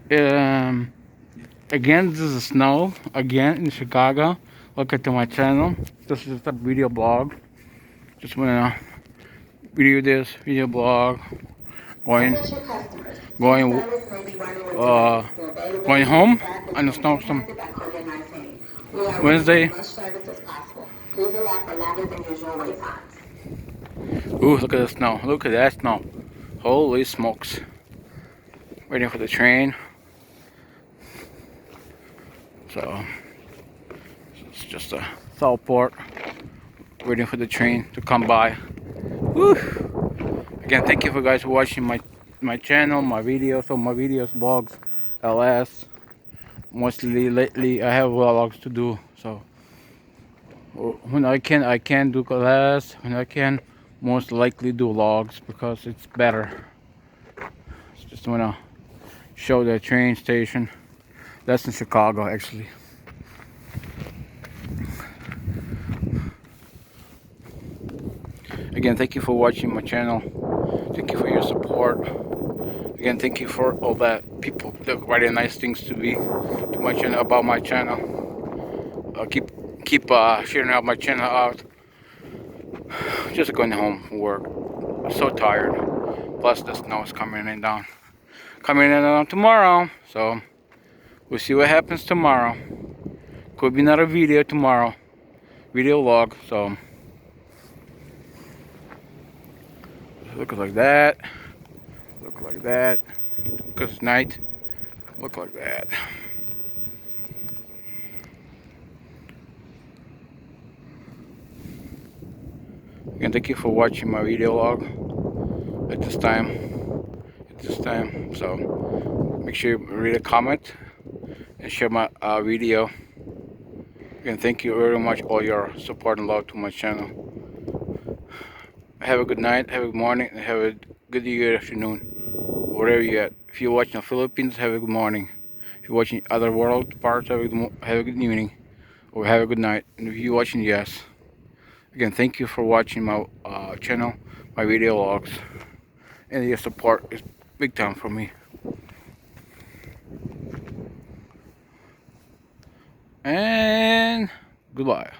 Um, Again, this is snow again in Chicago. Welcome to my channel. This is just a video blog. Just wanna video blog going going uh going home on the snowstorm Wednesday. Ooh, look at the snow. Look at that snow. Holy smokes. Waiting for the train. So it's just a Southport. Waiting for the train to come by. Woo! Again, thank you for guys for watching my channel, my videos, blogs, LS. Mostly lately, I have vlogs to do. So when I can do LS. When I can, most likely do vlogs because it's better. Just wanna show the train station. That's in Chicago, actually. Again, thank you for watching my channel. Thank you for your support. Again, thank you for all that people that writing nice things to my channel about my channel. Keep sharing out my channel out. Just going home from work. I'm so tired. Plus the snow is coming in down tomorrow. So we'll see what happens tomorrow. Could be another video tomorrow. Video log. So look like that. Look like that. Because it's night. Look like that. Again, thank you for watching my video log at this time. So make sure you read a comment and share my video. Again, thank you very much all your support and love to my channel. Have a good night, have a good morning, and have a good afternoon, wherever you're at. If you're watching the Philippines, have a good morning. If you're watching other world parts, have a good evening, or have a good night. And if you're watching yes, again, thank you for watching my channel, my video logs, and your support is big time for me. And goodbye.